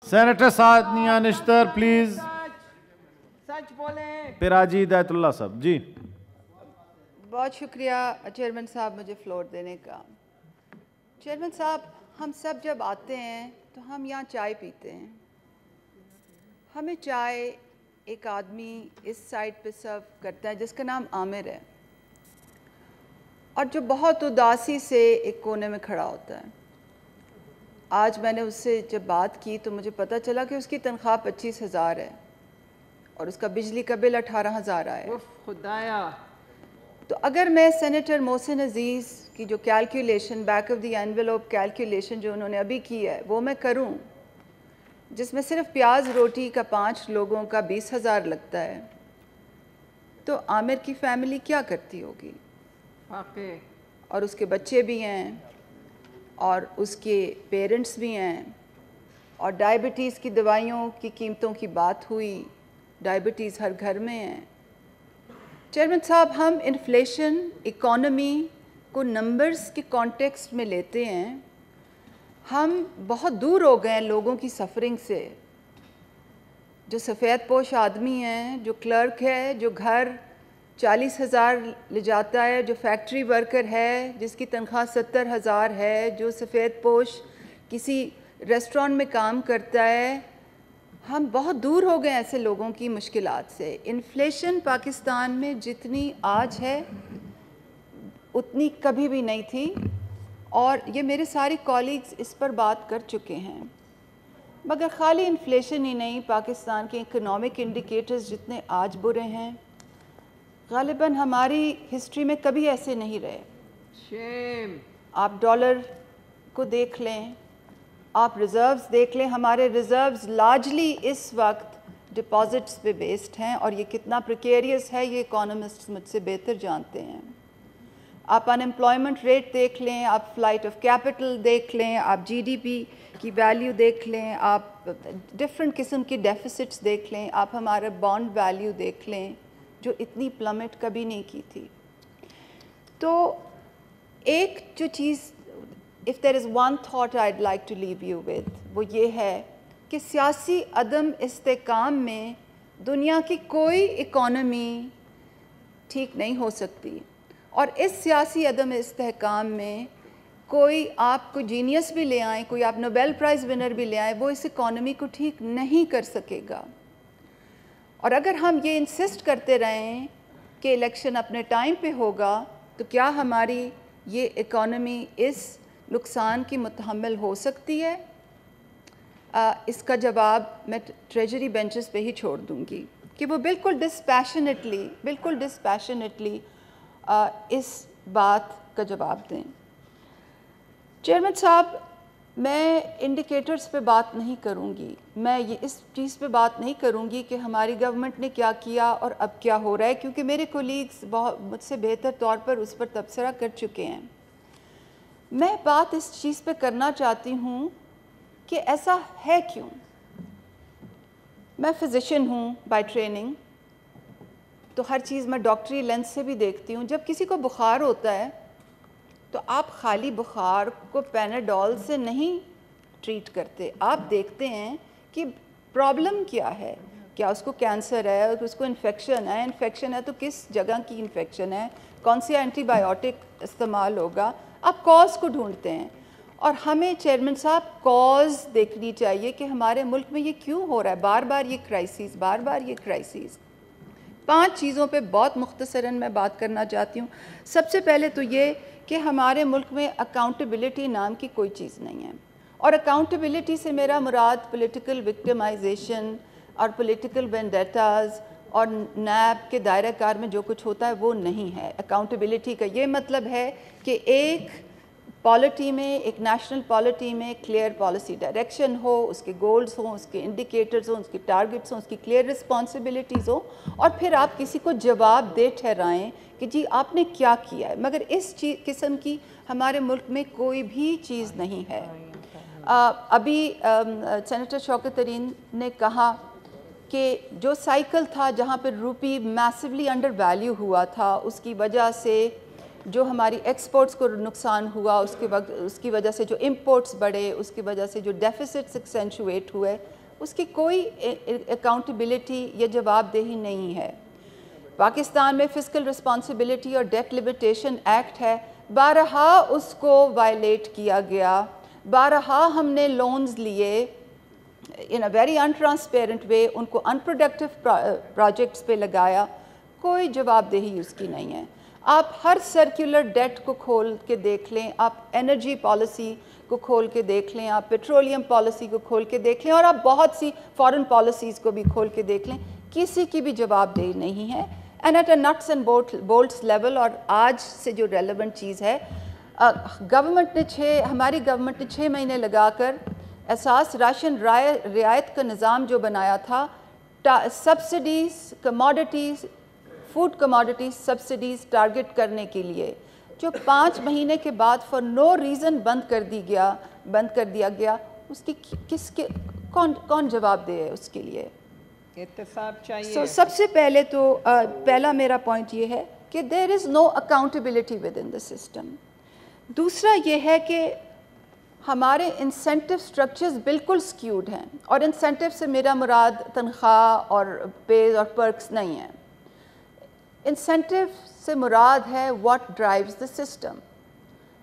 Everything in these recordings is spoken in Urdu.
Senator Sadia Nishtar please. سچ بولیں. پراجی ہدایت اللہ صاحب جی. بہت شکریہ چیئرمین صاحب مجھے فلور دینے کا. چیئرمین صاحب، ہم سب جب آتے ہیں تو ہم یہاں چائے پیتے ہیں. ہمیں چائے ایک آدمی اس سائڈ پہ سرو کرتا ہے جس کا نام عامر ہے، اور جو بہت اداسی سے ایک کونے میں کھڑا ہوتا ہے. آج میں نے اس سے جب بات کی تو مجھے پتہ چلا کہ اس کی تنخواہ 25,000 ہے اور اس کا بجلی کا بل 18,000 آیا ہے. خدایا. تو اگر میں سینیٹر محسن عزیز کی جو calculation back of the envelope calculation جو انہوں نے ابھی کی ہے وہ میں کروں، جس میں صرف پیاز روٹی کا 5 لوگوں کا 20,000 لگتا ہے، تو عامر کی فیملی کیا کرتی ہوگی؟ واقعی. اور اس کے بچے بھی ہیں اور اس کے پیرنٹس بھی ہیں، اور ڈائبٹیز کی دوائیوں کی قیمتوں کی بات ہوئی. ڈائبٹیز ہر گھر میں ہے. چیئرمین صاحب، ہم انفلیشن اکانومی کو نمبرز کے کانٹیکسٹ میں لیتے ہیں. ہم بہت دور ہو گئے ہیں لوگوں کی سفرنگ سے. جو سفید پوش آدمی ہیں، جو کلرک ہے، جو گھر 40,000 لے جاتا ہے، جو فیکٹری ورکر ہے جس کی تنخواہ 70,000 ہے، جو سفید پوش کسی ریسٹورانٹ میں کام کرتا ہے، ہم بہت دور ہو گئے ایسے لوگوں کی مشکلات سے. انفلیشن پاکستان میں جتنی آج ہے اتنی کبھی بھی نہیں تھی، اور یہ میرے سارے کالیگز اس پر بات کر چکے ہیں. مگر خالی انفلیشن ہی نہیں، پاکستان کے اکنامک انڈیکیٹرز جتنے آج برے ہیں، غالباً ہماری ہسٹری میں کبھی ایسے نہیں رہے. شیم. آپ ڈالر کو دیکھ لیں، آپ ریزروز دیکھ لیں. ہمارے ریزروز لارجلی اس وقت ڈپازٹس پہ بیسڈ ہیں، اور یہ کتنا پریکیریس ہے یہ اکانومسٹس مجھ سے بہتر جانتے ہیں. آپ ان امپلائمنٹ ریٹ دیکھ لیں، آپ فلائٹ آف کیپٹل دیکھ لیں، آپ جی ڈی پی کی ویلیو دیکھ لیں، آپ ڈفرینٹ قسم کی ڈیفیسٹس دیکھ لیں، آپ ہمارے بانڈ ویلیو دیکھ لیں جو اتنی پلمٹ کبھی نہیں کی تھی. تو ایک جو چیز، if there is one thought I'd like to leave you with، وہ یہ ہے کہ سیاسی عدم استحکام میں دنیا کی کوئی اکانومی ٹھیک نہیں ہو سکتی، اور اس سیاسی عدم استحکام میں کوئی آپ کو جینیس بھی لے آئیں، کوئی آپ نوبیل پرائز ونر بھی لے آئیں، وہ اس اکانومی کو ٹھیک نہیں کر سکے گا. اور اگر ہم یہ انسسٹ کرتے رہیں کہ الیکشن اپنے ٹائم پہ ہوگا، تو کیا ہماری یہ اکانومی اس نقصان کی متحمل ہو سکتی ہے؟ اس کا جواب میں ٹریجری بینچز پہ ہی چھوڑ دوں گی کہ وہ بالکل ڈسپیشنیٹلی اس بات کا جواب دیں. چیئرمین صاحب، میں انڈیکیٹرز پہ بات نہیں کروں گی. میں یہ اس چیز پہ بات نہیں کروں گی کہ ہماری گورنمنٹ نے کیا کیا اور اب کیا ہو رہا ہے، کیونکہ میرے کولیگز مجھ سے بہتر طور پر اس پر تبصرہ کر چکے ہیں. میں بات اس چیز پہ کرنا چاہتی ہوں کہ ایسا ہے کیوں. میں فزیشین ہوں بائی ٹریننگ، تو ہر چیز میں ڈاکٹری لینس سے بھی دیکھتی ہوں. جب کسی کو بخار ہوتا ہے تو آپ خالی بخار کو پیناڈول سے نہیں ٹریٹ کرتے، آپ دیکھتے ہیں کہ پرابلم کیا ہے. کیا اس کو کینسر ہے، اس کو انفیکشن ہے تو کس جگہ کی انفیکشن ہے، کون سی اینٹی بائیوٹک استعمال ہوگا. آپ کاز کو ڈھونڈتے ہیں، اور ہمیں چیئرمین صاحب کاز دیکھنی چاہیے کہ ہمارے ملک میں یہ کیوں ہو رہا ہے. بار بار یہ کرائسیز. 5 چیزوں پہ بہت مختصراً میں بات کرنا چاہتی ہوں. سب سے پہلے تو یہ کہ ہمارے ملک میں اکاؤنٹیبلٹی نام کی کوئی چیز نہیں ہے، اور اکاؤنٹیبلٹی سے میرا مراد پولیٹیکل وکٹمائزیشن اور پولیٹیکل وینڈیٹاز اور نیب کے دائرہ کار میں جو کچھ ہوتا ہے وہ نہیں ہے. اکاؤنٹیبلٹی کا یہ مطلب ہے کہ ایک پالیٹی میں، ایک نیشنل پالیٹی میں کلیئر پالیسی ڈائریکشن ہو، اس کے گولز ہوں، اس کے انڈیکیٹرز ہوں، اس کے ٹارگٹس ہوں، اس کی کلیئر رسپانسبلٹیز ہوں، اور پھر آپ کسی کو جواب دہ ٹھہرائیں کہ جی آپ نے کیا کیا ہے. مگر اس قسم کی ہمارے ملک میں کوئی بھی چیز نہیں ہے. ابھی سینیٹر شوکت ترین نے کہا کہ جو سائیکل تھا جہاں پہ روپی میسیولی انڈر ویلیو ہوا تھا، اس کی وجہ سے جو ہماری ایکسپورٹس کو نقصان ہوا اس کی وجہ سے جو امپورٹس بڑھے، اس کی وجہ سے جو ڈیفیسٹس ایکسینچویٹ ہوئے، اس کی کوئی اکاؤنٹیبلٹی یا جواب دہی نہیں ہے۔ پاکستان میں فسکل رسپانسبلٹی اور ڈیٹ لمیٹیشن ایکٹ ہے، بارہا اس کو وائلیٹ کیا گیا، بارہا ہم نے لونز لیے in a very untransparent way، ان کو unproductive پروجیکٹس پہ لگایا، کوئی جواب دہی اس کی نہیں ہے۔ آپ ہر سرکولر ڈیٹ کو کھول کے دیکھ لیں، آپ انرجی پالیسی کو کھول کے دیکھ لیں، آپ پیٹرولیم پالیسی کو کھول کے دیکھ لیں، اور آپ بہت سی فارن پالیسیز کو بھی کھول کے دیکھ لیں، کسی کی بھی جواب دہی نہیں ہے۔ And at a nuts and bolts level, اور آج سے جو ریلیونٹ چیز ہے، ہماری گورنمنٹ نے 6 مہینے لگا کر اساس راشن رعایت کا نظام جو بنایا تھا، subsidies commodities, food commodities subsidies target کرنے کے لیے، جو 5 مہینے کے بعد فار نو ریزن بند کر دیا گیا، اس کی کون جواب دے ہے اس کے لیے؟ احتساب چاہیے۔ سب سے پہلے تو پہلا میرا پوائنٹ یہ ہے کہ there is no accountability within the system. دوسرا یہ ہے کہ ہمارے انسینٹیو سٹرکچرز بالکل سکیوڈ ہیں، اور انسینٹیو سے میرا مراد تنخواہ اور پیز اور پرکس نہیں ہیں، انسینٹیو سے مراد ہے واٹ ڈرائیوز دا سسٹم۔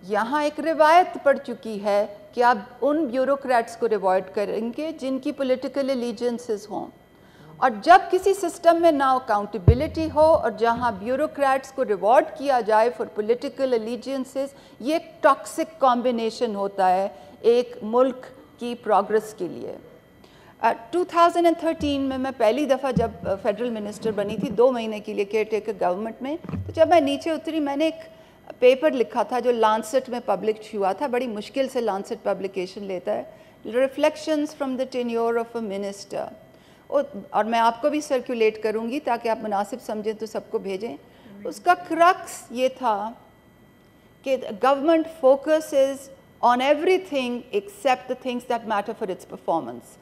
یہاں ایک روایت پڑ چکی ہے کہ آپ ان بیوروکریٹس کو ریوارڈ کریں گے جن کی پولیٹیکل ایلیجنسز ہوں، اور جب کسی سسٹم میں نہ اکاؤنٹیبلٹی ہو اور جہاں بیوروکریٹس کو ریوارڈ کیا جائے فار پولیٹیکل ایلیجنسز، یہ ایک ٹاکسک کمبینیشن ہوتا ہے ایک ملک کی پروگرس کے لیے۔ 2013 میں پہلی دفعہ جب فیڈرل منسٹر بنی تھی 2 مہینے کے لیے کیئر ٹیکر گورنمنٹ میں، تو جب میں نیچے اتری میں نے ایک پیپر لکھا تھا جو لانسٹ میں پبلش ہوا تھا، بڑی مشکل سے لانسٹ پبلیکیشن لیتا ہے، reflections from the tenure of a minister, اور میں آپ کو بھی سرکولیٹ کروں گی تاکہ آپ مناسب سمجھیں تو سب کو بھیجیں۔ اس کا کرکس یہ تھا کہ government focuses on every thing accept the things that matter for its performance.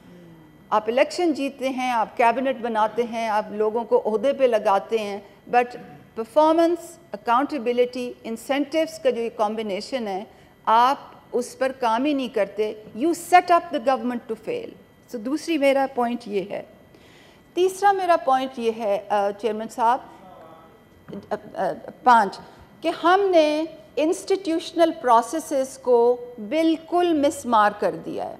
آپ الیکشن جیتتے ہیں، آپ کیبنٹ بناتے ہیں، آپ لوگوں کو عہدے پہ لگاتے ہیں، بٹ پرفارمنس، اکاؤنٹیبلٹی، انسینٹیوز کا جو یہ کمبینیشن ہے، آپ اس پر کام ہی نہیں کرتے، you set up the government to fail. So دوسری میرا پوائنٹ یہ ہے۔ تیسرا میرا پوائنٹ یہ ہے چیئرمین صاحب 5 کہ ہم نے انسٹیٹیوشنل پروسیسز کو بالکل مسمار کر دیا ہے،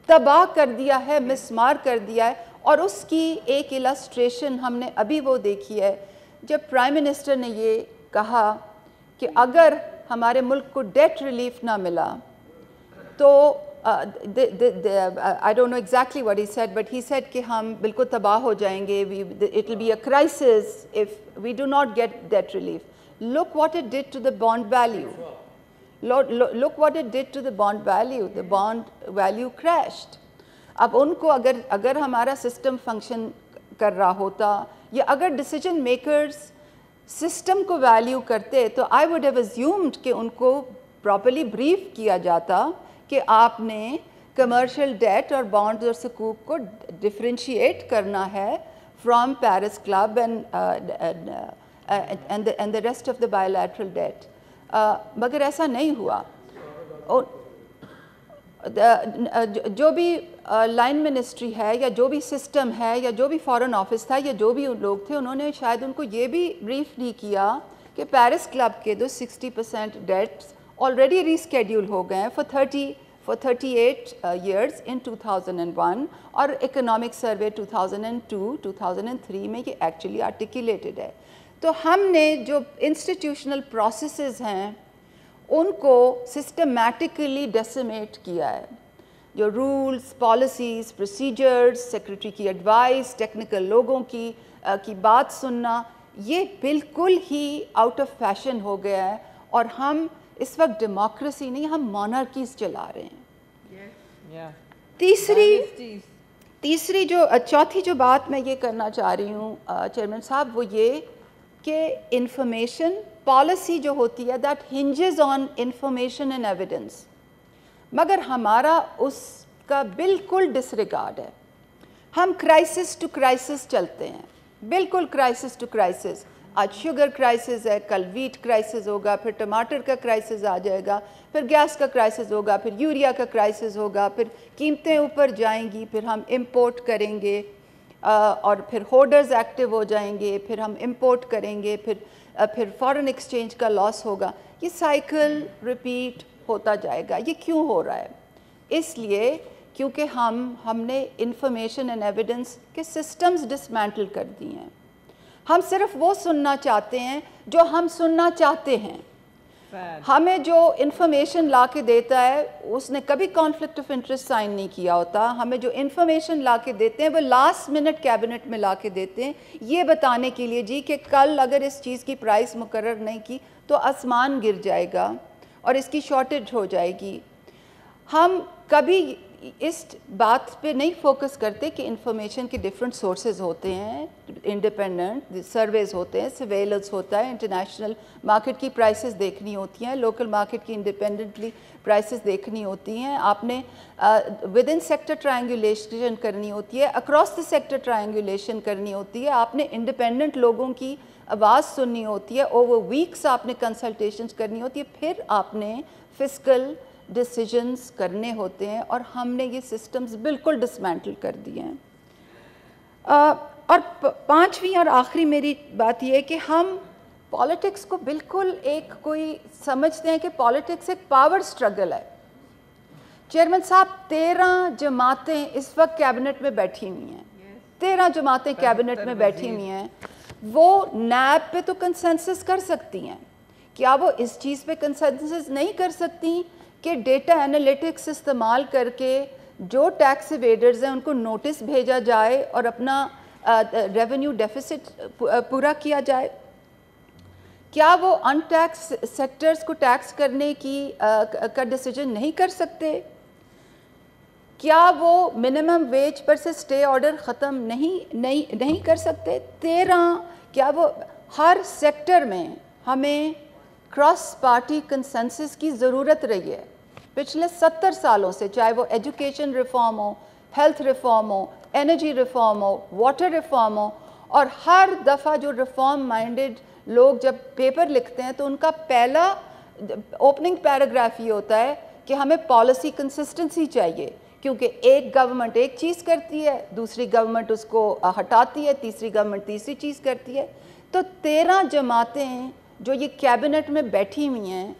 تباہ کر دیا ہے، مسمار کر دیا ہے، اور اس کی ایک السٹریشن ہم نے ابھی وہ دیکھی ہے جب پرائم منسٹر نے یہ کہا کہ اگر ہمارے ملک کو ڈیٹ ریلیف نہ ملا تو I don't know exactly what he said, but he said کہ ہم بالکل تباہ ہو جائیں گے، it will be a crisis if we do not get debt relief. Look what it did to the bond value. Look what it did to the bond value. The bond value crashed. اب ان کو اگر ہمارا سسٹم فنکشن کر رہا ہوتا، یا اگر ڈیسیجن میکرز سسٹم کو ویلیو کرتے، تو I would have assumed کہ ان کو پراپرلی بریف کیا جاتا کہ آپ نے کمرشل ڈیٹ اور بانڈز اور سکوک کو ڈفرینشیٹ کرنا ہے from Paris Club and the rest of the bilateral debt, مگر ایسا نہیں ہوا۔ جو بھی لائن منسٹری ہے، یا جو بھی سسٹم ہے، یا جو بھی فارن آفس تھا، یا جو بھی لوگ تھے، انہوں نے شاید ان کو یہ بھی بریف نہیں کیا کہ پیرس کلب کے 60% ڈیٹس already reschedule ہو گئے ہیں for 38 years in 2001، اور economic survey 2002-2003 میں یہ actually articulated ہے۔ تو ہم نے جو institutional processes ہیں ان کو systematically decimate کیا ہے، جو رولز، پالیسیز، پروسیجرز، سیکرٹری کی ایڈوائس، ٹیکنیکل لوگوں کی بات سننا، یہ بالکل ہی آؤٹ آف فیشن ہو گیا ہے، اور ہم اس وقت ڈیموکریسی نہیں، ہم مونارکیز چلا رہے ہیں۔ چوتھی جو بات میں یہ کرنا چاہ رہی ہوں چیئرمین صاحب، وہ یہ کہ انفارمیشن پالیسی جو ہوتی ہے that hinges on information and evidence, مگر ہمارا اس کا بالکل ڈس ریگارڈ ہے۔ ہم کرائسس ٹو کرائسس چلتے ہیں، بالکل کرائسس ٹو کرائسس۔ آج شوگر کرائسس ہے، کل ویٹ کرائسس ہوگا، پھر ٹماٹر کا کرائسس آ جائے گا، پھر گیس کا کرائسس ہوگا، پھر یوریا کا کرائسس ہوگا، پھر قیمتیں اوپر جائیں گی، پھر ہم امپورٹ کریں گے اور پھر ہولڈرز ایکٹیو ہو جائیں گے، پھر ہم امپورٹ کریں گے، پھر فارن ایکسچینج کا لاس ہوگا. یہ سائیکل ریپیٹ ہوتا جائے گا. یہ کیوں ہو رہا ہے؟ اس لیے کیونکہ ہم نے انفارمیشن اینڈ ایویڈنس کے سسٹمز ڈسمینٹل کر دی ہیں. ہم صرف وہ سننا چاہتے ہیں جو ہم سننا چاہتے ہیں. ہمیں جو انفارمیشن لا کے دیتا ہے اس نے کبھی کانفلکٹ آف انٹرسٹ سائن نہیں کیا ہوتا. ہمیں جو انفارمیشن لا کے دیتے ہیں وہ لاسٹ منٹ کیبنٹ میں لا کے دیتے ہیں یہ بتانے کے لیے جی کہ کل اگر اس چیز کی پرائس مقرر نہیں کی تو آسمان گر جائے گا اور اس کی شارٹیج ہو جائے گی. ہم کبھی اس بات پہ نہیں فوکس کرتے کہ انفارمیشن کے ڈیفرنٹ سورسز ہوتے ہیں. انڈیپینڈنٹ سرویز ہوتے ہیں، سرویلنس ہوتا ہے، انٹرنیشنل مارکیٹ کی پرائسز دیکھنی ہوتی ہیں، لوکل مارکیٹ کی انڈیپینڈنٹلی پرائسز دیکھنی ہوتی ہیں. آپ نے ود ان سیکٹر ٹرائنگولیشن کرنی ہوتی ہے، اکراس دی سیکٹر ٹرائنگولیشن کرنی ہوتی ہے. آپ نے انڈیپینڈنٹ لوگوں کی آواز سننی ہوتی ہے، اوور ویکس آپ نے کنسلٹیشنز کرنی ہوتی ہے، پھر آپ نے فسکل ڈیسیجنز کرنے ہوتے ہیں. اور ہم نے یہ سسٹمز بالکل ڈسمینٹل کر دیے ہیں. اور پانچویں اور آخری میری بات یہ ہے کہ ہم پالیٹکس کو بالکل ایک کوئی سمجھتے ہیں کہ پالیٹکس ایک پاور سٹرگل ہے. چیئرمین صاحب 13 جماعتیں اس وقت کیبنٹ میں بیٹھی ہوئی ہیں. 13 جماعتیں کیبنٹ میں بیٹھی ہوئی ہیں. وہ نیب پہ تو کنسنسس کر سکتی ہیں. کیا وہ اس چیز پہ کنسنسس نہیں کر سکتی کہ ڈیٹا انالیٹکس استعمال کر کے جو ٹیکس ایویڈرز ہیں ان کو نوٹس بھیجا جائے اور اپنا ریونیو ڈیفیسٹ پورا کیا جائے؟ کیا وہ ان ٹیکس سیکٹرز کو ٹیکس کرنے کا ڈیسیجن نہیں کر سکتے؟ کیا وہ منیمم ویج پر سے سٹے آرڈر ختم نہیں کر سکتے؟ 13 کیا وہ ہر سیکٹر میں ہمیں کراس پارٹی کنسنسس کی ضرورت رہی ہے پچھلے 70 سالوں سے، چاہے وہ ایجوکیشن ریفارم ہو، ہیلتھ ریفارم ہو، انرجی ریفارم ہو، واٹر ریفارم ہو. اور ہر دفعہ جو ریفارم مائنڈڈ لوگ جب پیپر لکھتے ہیں تو ان کا پہلا اوپننگ پیراگراف یہ ہوتا ہے کہ ہمیں پالیسی کنسسٹنسی چاہیے، کیونکہ ایک گورنمنٹ ایک چیز کرتی ہے، دوسری گورنمنٹ اس کو ہٹاتی ہے، تیسری گورنمنٹ تیسری چیز کرتی ہے. تو 13 جماعتیں جو یہ کیبنٹ میں بیٹھی ہوئی ہیں،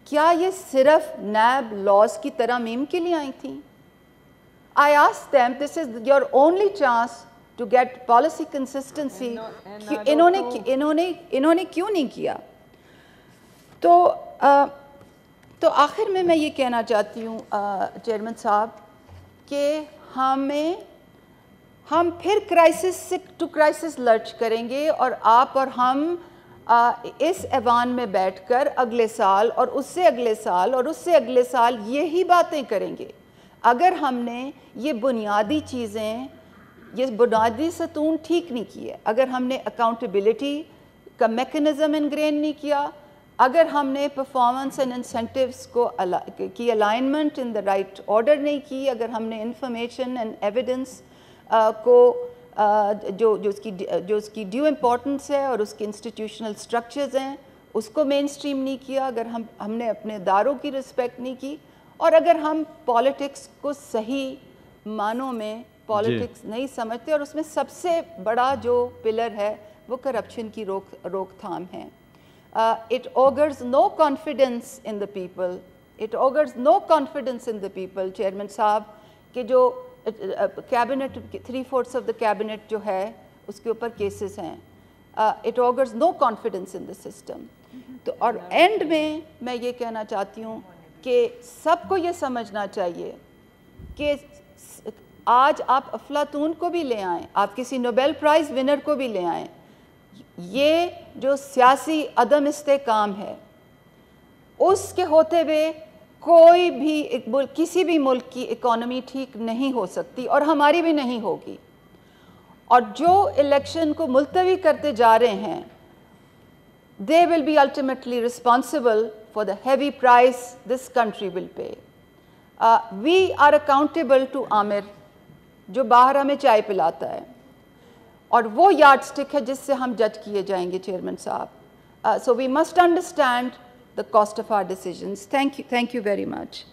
کیا یہ صرف نیب لاز کی ترامیم کے لیے آئی تھیں؟ I asked them, this is your only chance to get policy consistency. انہوں نے کیوں نہیں کیا؟ تو آخر میں یہ کہنا چاہتی ہوں چیئرمین صاحب کہ ہم پھر کرائسس ٹو کرائسس لرچ کریں گے اور آپ اور ہم اس ایوان میں بیٹھ کر اگلے سال اور اس سے اگلے سال اور اس سے اگلے سال یہی باتیں کریں گے. اگر ہم نے یہ بنیادی چیزیں، یہ بنیادی ستون ٹھیک نہیں کیے، اگر ہم نے اکاؤنٹیبلٹی کا میکنزم انگرین نہیں کیا، اگر ہم نے پرفارمنس اینڈ انسینٹیوز کی alignment in the right order نہیں کی، اگر ہم نے انفارمیشن اینڈ ایویڈنس کو جو اس کی ڈیو امپورٹنس ہے اور اس کے انسٹیٹیوشنل سٹرکچرز ہیں اس کو مین سٹریم نہیں کیا، اگر ہم نے اپنے اداروں کی رسپیکٹ نہیں کی، اور اگر ہم پالیٹکس کو صحیح معنوں میں پالیٹکس نہیں سمجھتے، اور اس میں سب سے بڑا جو پلر ہے وہ کرپشن کی روک تھام ہے. It augurs no confidence in the people. It augurs no confidence in the people, chairman صاحب، کہ جو کیبنٹ 3/4 آف دا کیبنٹ جو ہے اس کے اوپر کیسز ہیں. It augurs no confidence in the system. تو اور اینڈ میں یہ کہنا چاہتی ہوں کہ سب کو یہ سمجھنا چاہیے کہ آج آپ افلاطون کو بھی لے آئیں، آپ کسی نوبیل پرائز ونر کو بھی لے آئیں، یہ جو سیاسی عدم استحکام ہے اس کے ہوتے ہوئے کوئی بھی کسی بھی ملک کی اکانومی ٹھیک نہیں ہو سکتی، اور ہماری بھی نہیں ہوگی. اور جو الیکشن کو ملتوی کرتے جا رہے ہیں they will be ultimately responsible for the heavy price this country will pay. We are accountable to عامر جو باہر ہمیں چائے پلاتا ہے، اور وہ یارڈ سٹک ہے جس سے ہم جج کیے جائیں گے چیئرمین صاحب. So we must understand the cost of our decisions. Thank you very much.